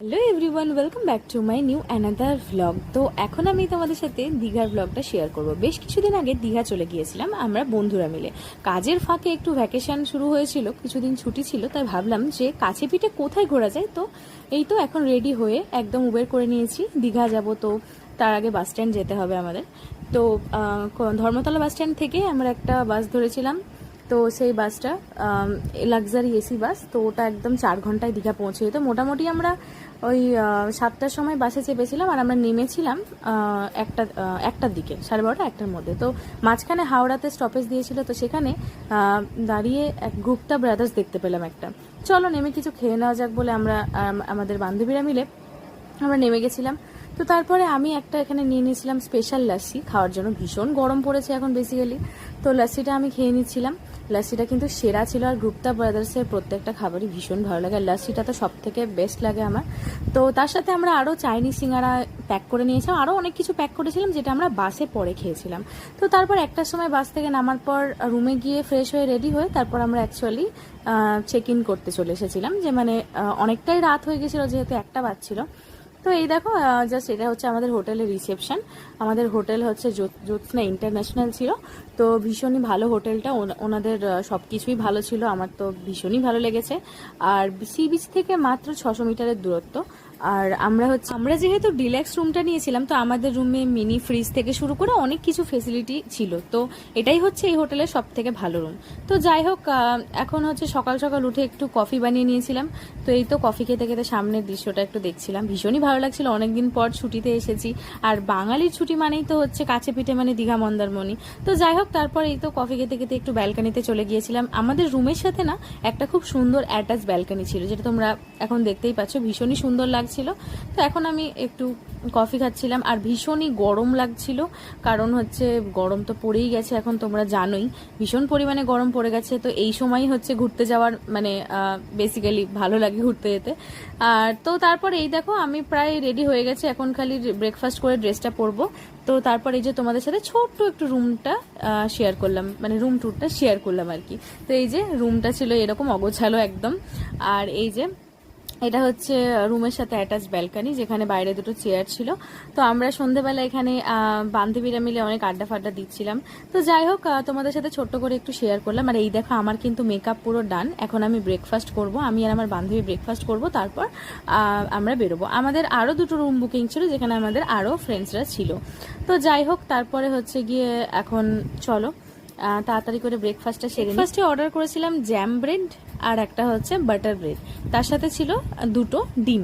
Hello everyone, welcome back to my new another vlog. তো এখন আমি তোমাদের সাথে দীঘার ভ্লগটা শেয়ার করব। বেশ কিছুদিন আগে দীঘা চলে গিয়েছিলাম আমরা বন্ধুরা মিলে। কাজের ফাঁকে একটু ভ্যাকেশন শুরু হয়েছিল, কিছুদিন ছুটি ছিল, তাই ভাবলাম যে কাছে পিঠে কোথায় ঘোরা যায়। তো এই তো এখন রেডি হয়ে একদম উবের করে নিয়েছি, দীঘা যাব। তো তার আগে বাস স্ট্যান্ড যেতে হবে আমাদের। তো ধর্মতলা বাস স্ট্যান্ড থেকে আমরা একটা বাস ধরেছিলাম। তো সেই বাসটা লাক্সারি এসি বাস, তো ওটা একদম 4 ঘন্টায় দীঘা পৌঁছে যেত। মোটামুটি আমরা ওই 7টার সময় বাসে চেপেছিলাম আর আমরা নেমেছিলাম একটার দিকে, 12:30 একটার মধ্যে। তো মাঝখানে হাওড়াতে স্টপেজ দিয়েছিল, তো সেখানে দাঁড়িয়ে এক গুপ্তা ব্রাদার্স দেখতে পেলাম একটা। চলো নেমে কিছু খেয়ে নেওয়া যাক বলে আমরা আমাদের বান্ধবীরা মিলে আমরা নেমে গেছিলাম। তো তারপরে আমি একটা এখানে নিয়ে নিয়েছিলাম স্পেশাল লাস্সি খাওয়ার জন্য। ভীষণ গরম পড়েছে এখন বেসিক্যালি, তো লাস্সিটা আমি খেয়ে নিচ্ছিলাম। লাস্সিটা কিন্তু সেরা ছিল, আর গুপ্তা ব্রাদার্সের প্রত্যেকটা খাবারই ভীষণ ভালো লাগে, আর লাস্সিটা তো সব থেকে বেস্ট লাগে আমার। তো তার সাথে আমরা আরও চাইনিজ সিঙ্গারা প্যাক করে নিয়েছিলাম, আরও অনেক কিছু প্যাক করেছিলাম যেটা আমরা বাসে পরে খেয়েছিলাম। তো তারপর একটার সময় বাস থেকে নামার পর রুমে গিয়ে ফ্রেশ হয়ে রেডি হয়ে তারপর আমরা অ্যাকচুয়ালি চেক ইন করতে চলে এসেছিলাম, যে মানে অনেকটাই রাত হয়ে গেছিলো যেহেতু 1টা বাজছিল। তো এই দেখো, জাস্ট এটা হচ্ছে আমাদের হোটেলের রিসেপশন। আমাদের হোটেল হচ্ছে জ্যোৎস্না ইন্টারন্যাশনাল ছিল। তো ভীষণই ভালো হোটেলটা, ওনাদের সব কিছুই ভালো ছিল, আমার তো ভীষণই ভালো লেগেছে। আর সি বিচ থেকে মাত্র 600 মিটারের দূরত্ব। আর আমরা যেহেতু ডিলাক্স রুমটা নিয়েছিলাম, তো আমাদের রুমে মিনি ফ্রিজ থেকে শুরু করে অনেক কিছু ফেসিলিটি ছিল। তো এটাই হচ্ছে এই হোটেলের সব থেকে ভালো রুম। তো যাই হোক, এখন হচ্ছে সকাল সকাল উঠে একটু কফি বানিয়ে নিয়েছিলাম। তো এই তো কফি খেতে খেতে সামনের দৃশ্যটা একটু দেখছিলাম, ভীষণই ভালো লাগছিল। অনেকদিন পর ছুটিতে এসেছি, আর বাঙালির ছুটি মানেই তো হচ্ছে কাছে পিঠে, মানে দীঘা মন্দারমণি। তো যাই হোক, তারপর এই তো কফি খেতে খেতে একটু ব্যালকানিতে চলে গিয়েছিলাম। আমাদের রুমের সাথে না একটা খুব সুন্দর অ্যাটাচ ব্যালকানি ছিল, যেটা তোমরা এখন দেখতেই পাচ্ছ, ভীষণই সুন্দর লাগছিল। তো এখন আমি একটু কফি খাচ্ছিলাম, আর ভীষণই গরম লাগছিল, কারণ হচ্ছে গরম তো পড়েই গেছে, এখন তোমরা জানোই ভীষণ পরিমাণে গরম পড়ে গেছে। তো এই সময়ই হচ্ছে ঘুরতে যাওয়ার, মানে বেসিক্যালি ভালো লাগে ঘুরতে যেতে। আর তো তারপর এই দেখো আমি প্রায় রেডি হয়ে গেছে, এখন খালি ব্রেকফাস্ট করে ড্রেসটা পরবো। তো তারপর এই যে তোমাদের সাথে ছোট্ট একটু রুমটা শেয়ার করলাম, মানে রুম ট্যুরটা শেয়ার করলাম আর কি। তো এই যে রুমটা ছিল এরকম অগোছালো একদম। আর এই যে এটা হচ্ছে রুমের সাথে অ্যাটাচ ব্যালকানি, যেখানে বাইরে দুটো চেয়ার ছিল। তো আমরা সন্ধেবেলা এখানে বান্ধবীরা মিলে অনেক আড্ডা ফাড্ডা দিচ্ছিলাম। তো যাই হোক, তোমাদের সাথে ছোট্ট করে একটু শেয়ার করলাম। আর এই দেখো আমার কিন্তু মেকআপ পুরো ডান, এখন আমি ব্রেকফাস্ট করব, আমি আর আমার বান্ধবী ব্রেকফাস্ট করব, তারপর আমরা বেরোবো। আমাদের আরও দুটো রুম বুকিং ছিল, যেখানে আমাদের আরও ফ্রেন্ডসরা ছিল। তো যাই হোক, তারপরে হচ্ছে গিয়ে এখন চলো তাড়াতাড়ি করে ব্রেকফাস্টটা সেরে নিই। ফার্স্টে অর্ডার করেছিলাম জ্যাম ব্রেড আর একটা হচ্ছে বাটার ব্রেড, তার সাথে ছিল দুটো ডিম।